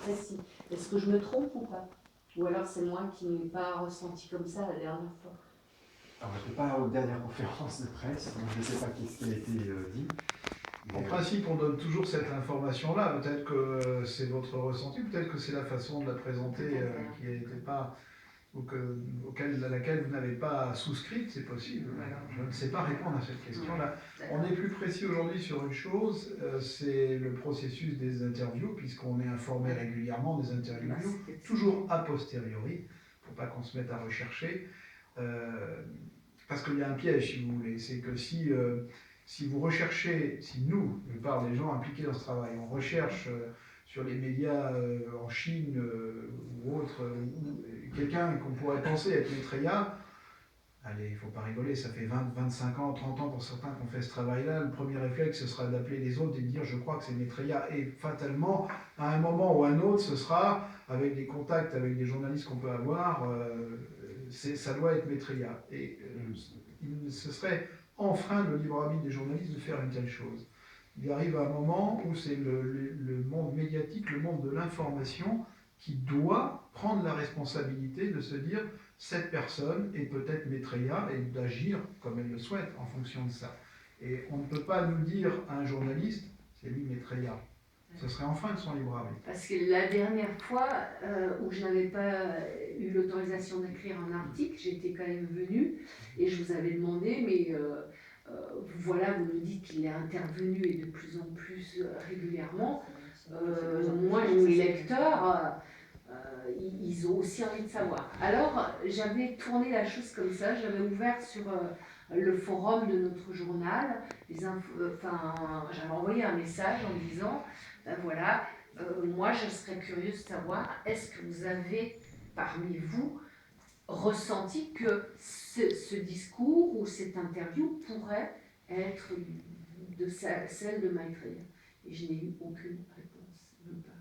précis. Est-ce que je me trompe ou pas? Ou alors c'est moi qui n'ai pas ressenti comme ça la dernière fois? Alors, je n'étais pas aux dernières conférences de presse, donc je ne sais pas ce qui a été dit. En principe, on donne toujours cette information-là. Peut-être que c'est votre ressenti, peut-être que c'est la façon de la présenter qui n'était pas, à laquelle vous n'avez pas souscrit, c'est possible. Je ne sais pas répondre à cette question-là. On est plus précis aujourd'hui sur une chose, c'est le processus des interviews, puisqu'on est informé régulièrement des interviews, toujours a posteriori, il ne faut pas qu'on se mette à rechercher. Parce qu'il y a un piège, si vous voulez, c'est que si vous recherchez, si nous, je parle des gens impliqués dans ce travail, on recherche sur les médias en Chine ou autre, quelqu'un qu'on pourrait penser être Maitreya, allez, il ne faut pas rigoler, ça fait 20, 25 ans, 30 ans pour certains qu'on fait ce travail-là, le premier réflexe, ce sera d'appeler les autres et de dire je crois que c'est Maitreya, et fatalement, à un moment ou à un autre, ce sera, avec des contacts avec des journalistes qu'on peut avoir, ça doit être Maitreya. Et ce serait enfreindre le libre arbitre des journalistes de faire une telle chose. Il arrive à un moment où c'est le monde médiatique, le monde de l'information, qui doit prendre la responsabilité de se dire cette personne est peut-être Maitreya et d'agir comme elle le souhaite en fonction de ça. Et on ne peut pas nous dire à un journaliste c'est lui Maitreya. Ce serait enfreindre son libre arbitre. Parce que la dernière fois où je n'avais pas eu l'autorisation d'écrire un article, j'étais quand même venue et je vous avais demandé, mais voilà, vous nous dites qu'il est intervenu et de plus en plus régulièrement. Moi, mes lecteurs, ils ont aussi envie de savoir. Alors, j'avais tourné la chose comme ça, j'avais ouvert sur le forum de notre journal, j'avais envoyé un message en disant, voilà, moi je serais curieuse de savoir, est-ce que vous avez parmi vous ressenti que ce discours ou cette interview pourrait être celle de Maitreya? Et je n'ai eu aucune réponse, même pas.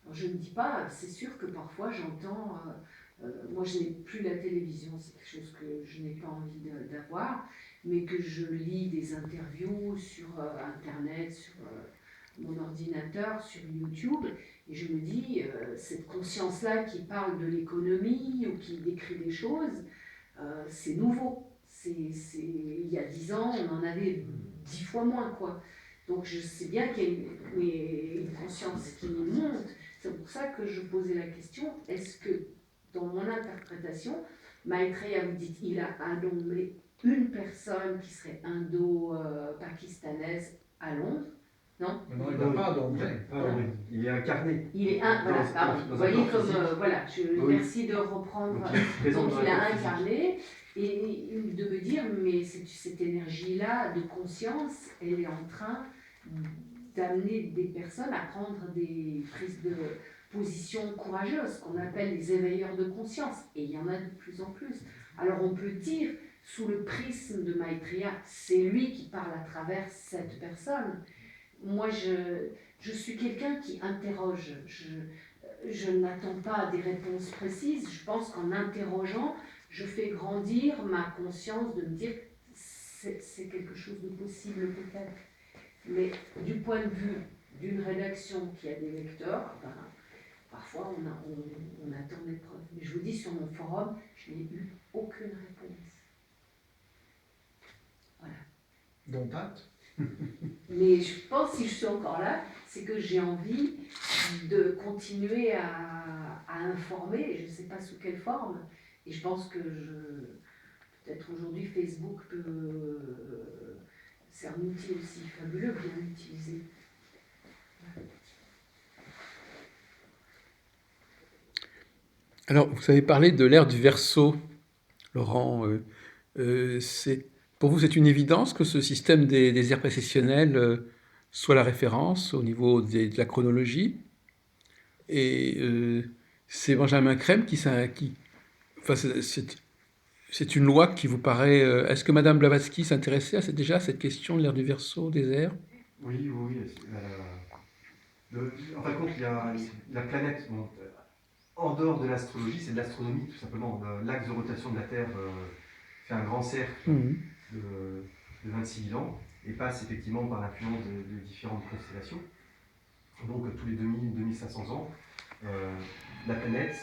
Alors, je ne dis pas, c'est sûr que parfois j'entends, moi je n'ai plus la télévision, c'est quelque chose que je n'ai pas envie d'avoir, mais que je lis des interviews sur Internet, sur mon ordinateur, sur YouTube, et je me dis, cette conscience-là qui parle de l'économie ou qui décrit des choses, c'est nouveau. Il y a 10 ans, on en avait 10 fois moins, quoi. Donc je sais bien qu'il y a une conscience qui monte. C'est pour ça que je posais la question, est-ce que dans mon interprétation, Maitreya, vous dites, il a nommé une personne qui serait indo-pakistanaise à Londres, non? Non, il n'a pas d'anglais. Il est incarné. Il est voilà, pardon. Vous voyez comme, voilà, merci de reprendre. Donc il a incarné, et de me dire, mais cette énergie-là de conscience, elle est en train d'amener des personnes à prendre des prises de position courageuses, qu'on appelle les éveilleurs de conscience. Et il y en a de plus en plus. Alors on peut dire, sous le prisme de Maitreya, c'est lui qui parle à travers cette personne. Moi, je suis quelqu'un qui interroge. Je n'attends pas des réponses précises. Je pense qu'en interrogeant, je fais grandir ma conscience de me dire c'est quelque chose de possible peut-être. Mais du point de vue d'une rédaction qui a des lecteurs, ben, parfois on attend des preuves. Mais je vous dis, sur mon forum, je n'ai eu aucune réponse. Voilà. Dont acte. Mais je pense, si je suis encore là, c'est que j'ai envie de continuer à informer, je ne sais pas sous quelle forme, et je pense que peut-être aujourd'hui Facebook c'est un outil aussi fabuleux, bien utilisé. Alors, vous avez parlé de l'ère du Verseau, Laurent. Pour vous, c'est une évidence que ce système des aires précessionnelles soit la référence au niveau de la chronologie. Et c'est Benjamin Crème enfin, c'est une loi qui vous paraît... Est-ce que Madame Blavatsky s'intéressait déjà à cette question de l'ère du Verseau, des airs? Oui. En fin de compte, il y a la planète, bon, en dehors de l'astrologie, c'est de l'astronomie tout simplement. L'axe de rotation de la Terre fait un grand cercle de 26 000 ans et passe effectivement par l'influence de différentes constellations. Donc tous les 2000-2500 ans, la planète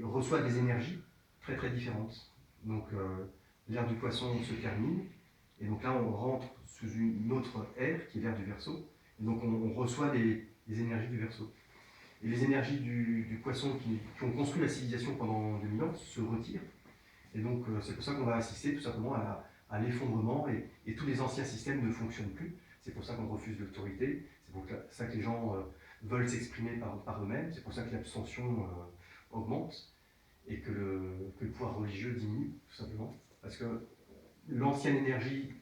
reçoit des énergies très très différentes. Donc l'ère du Poisson se termine, et donc là on rentre sous une autre ère qui est l'ère du Verseau, et donc on reçoit les énergies du Verseau. Et les énergies du Poisson qui ont construit la civilisation pendant 2000 ans se retirent, et donc c'est pour ça qu'on va assister tout simplement à l'effondrement, et tous les anciens systèmes ne fonctionnent plus. C'est pour ça qu'on refuse l'autorité, c'est pour ça que les gens veulent s'exprimer par eux-mêmes, c'est pour ça que l'abstention augmente, et que le pouvoir religieux diminue, tout simplement. Parce que l'ancienne énergie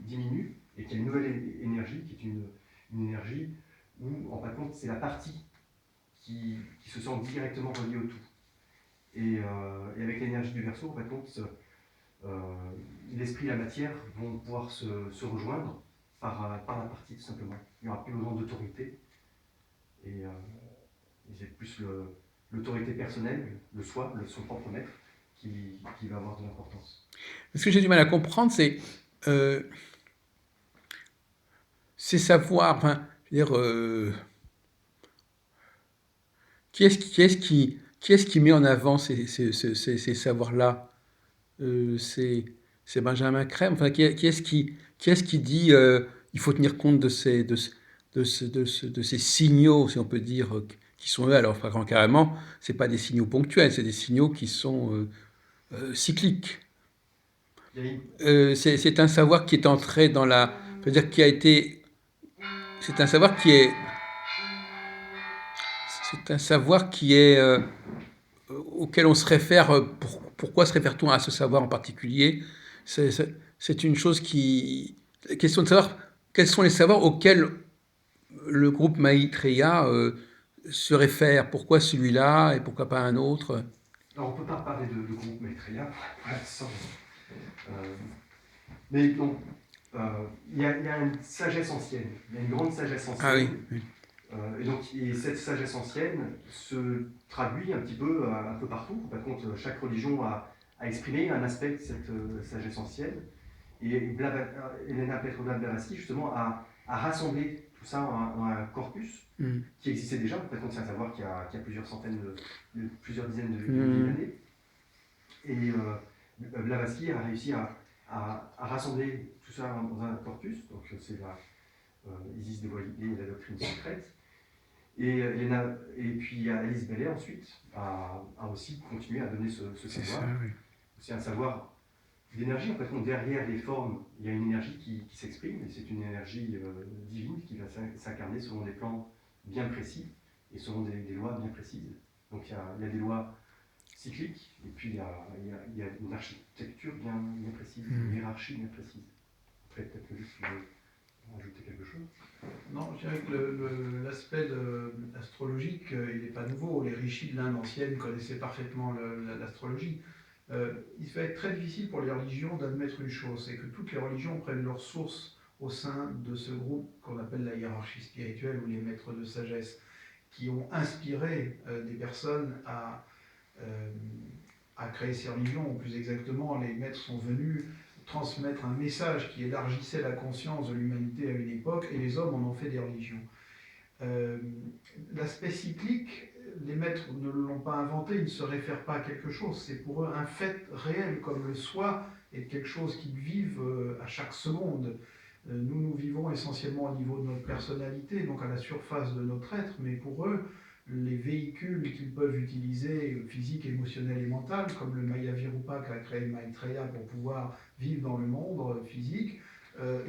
diminue, et qu'il y a une nouvelle énergie, qui est une énergie où, en fin de compte, c'est la partie qui se sent directement reliée au tout. Et avec l'énergie du Verseau, en fin de compte, l'esprit et la matière vont pouvoir se rejoindre par la partie, tout simplement. Il n'y aura plus besoin d'autorité, et c'est plus l'autorité personnelle, le soi, son propre maître, qui va avoir de l'importance. Ce que j'ai du mal à comprendre, c'est savoir, enfin, je veux dire, qui est-ce qui met en avant ces savoirs-là? C'est Benjamin Crème. Enfin, qui est-ce qui dit il faut tenir compte de ces signaux, si on peut dire, qui sont eux, alors carrément, c'est pas des signaux ponctuels, c'est des signaux qui sont cycliques. C'est un savoir qui est entré dans la... C'est-à-dire qui a été... C'est un savoir qui est... C'est un savoir qui est... auquel on se réfère... Pourquoi se réfère-t-on à ce savoir en particulier? C'est une chose qui... Question de savoir quels sont les savoirs auxquels le groupe Maitreya se réfère. Pourquoi celui-là et pourquoi pas un autre? Alors on ne peut pas parler de groupe Maitreya pour l'instant. Mais donc, il y a une sagesse ancienne, il y a une grande sagesse ancienne. Ah oui, oui. Et cette sagesse ancienne se traduit un petit peu partout. Par contre, chaque religion a exprimé un aspect de cette sagesse ancienne. Et Elena Petrovna Blavatsky, justement, a rassemblé tout ça en un corpus qui existait déjà. Par contre, c'est un savoir qui a plusieurs dizaines de milliers d'années. Et Blavatsky a réussi à rassembler tout ça dans un corpus. Donc, c'est Isis dévoilée et la doctrine secrète. Et puis Alice Bailey ensuite a aussi continué à donner ce savoir. Ça, oui. C'est un savoir d'énergie. En fait, derrière les formes, il y a une énergie qui s'exprime, et c'est une énergie divine qui va s'incarner selon des plans bien précis et selon des lois bien précises. Donc il y a des lois cycliques, et puis il y a une architecture bien précise, une hiérarchie bien précise. Après, peut-être que juste tu veux ajouter quelque chose. Non, je dirais que l'aspect astrologique, il n'est pas nouveau. Les rishis de l'Inde ancienne connaissaient parfaitement l'astrologie. Il va être très difficile pour les religions d'admettre une chose, c'est que toutes les religions prennent leur source au sein de ce groupe qu'on appelle la hiérarchie spirituelle ou les maîtres de sagesse, qui ont inspiré des personnes à créer ces religions, ou plus exactement, les maîtres sont venus transmettre un message qui élargissait la conscience de l'humanité à une époque, et les hommes en ont fait des religions. L'aspect cyclique, les maîtres ne l'ont pas inventé, ils ne se réfèrent pas à quelque chose, c'est pour eux un fait réel, comme le soi est quelque chose qu'ils vivent à chaque seconde. Nous vivons essentiellement au niveau de notre personnalité, donc à la surface de notre être, mais pour eux, les véhicules qu'ils peuvent utiliser, physiques, émotionnels et mentaux, comme le Maya Virupa qu'a créé Maitreya pour pouvoir vivre dans le monde physique,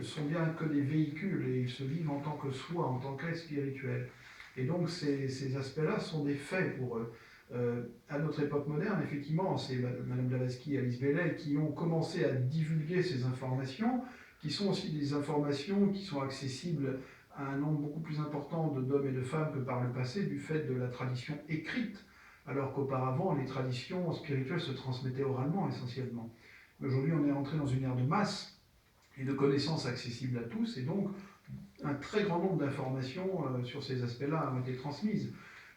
sont bien que des véhicules, et ils se vivent en tant que soi, en tant qu'être spirituel. Et donc ces aspects-là sont des faits pour eux. À notre époque moderne, effectivement, c'est Mme Blavatsky et Alice Bailey qui ont commencé à divulguer ces informations, qui sont aussi des informations qui sont accessibles à un nombre beaucoup plus important d'hommes et de femmes que par le passé, du fait de la tradition écrite, alors qu'auparavant, les traditions spirituelles se transmettaient oralement essentiellement. Aujourd'hui, on est entré dans une ère de masse et de connaissances accessibles à tous, et donc un très grand nombre d'informations sur ces aspects-là ont été transmises.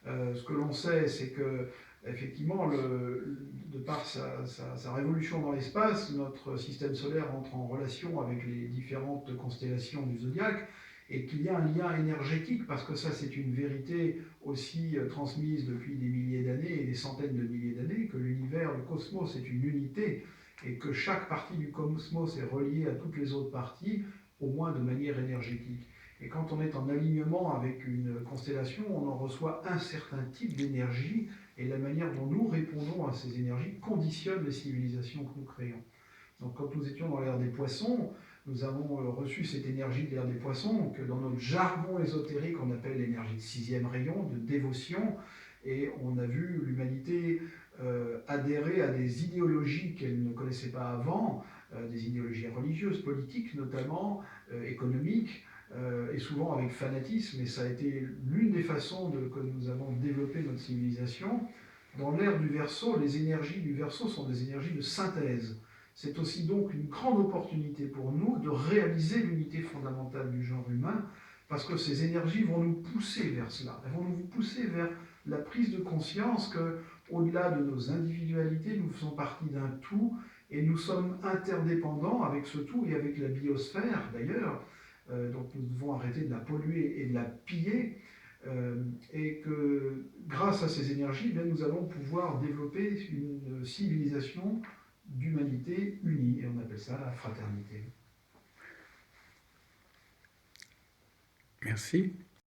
Ce que l'on sait, c'est que, effectivement, de par sa révolution dans l'espace, notre système solaire entre en relation avec les différentes constellations du zodiaque, et qu'il y a un lien énergétique, parce que ça c'est une vérité aussi transmise depuis des milliers d'années et des centaines de milliers d'années, que l'univers, le cosmos est une unité, et que chaque partie du cosmos est reliée à toutes les autres parties, au moins de manière énergétique. Et quand on est en alignement avec une constellation, on en reçoit un certain type d'énergie, et la manière dont nous répondons à ces énergies conditionne les civilisations que nous créons. Donc quand nous étions dans l'ère des poissons, nous avons reçu cette énergie de l'ère des poissons, que dans notre jargon ésotérique on appelle l'énergie de sixième rayon, de dévotion, et on a vu l'humanité adhérer à des idéologies qu'elle ne connaissait pas avant, des idéologies religieuses, politiques notamment, économiques, et souvent avec fanatisme, et ça a été l'une des façons que nous avons développé notre civilisation. Dans l'ère du Verseau, les énergies du Verseau sont des énergies de synthèse. C'est aussi donc une grande opportunité pour nous de réaliser l'unité fondamentale du genre humain, parce que ces énergies vont nous pousser vers cela. Elles vont nous pousser vers la prise de conscience que, au-delà de nos individualités, nous faisons partie d'un tout, et nous sommes interdépendants avec ce tout et avec la biosphère d'ailleurs. Donc nous devons arrêter de la polluer et de la piller, et que grâce à ces énergies, nous allons pouvoir développer une civilisation d'humanité unie, et on appelle ça la fraternité. Merci.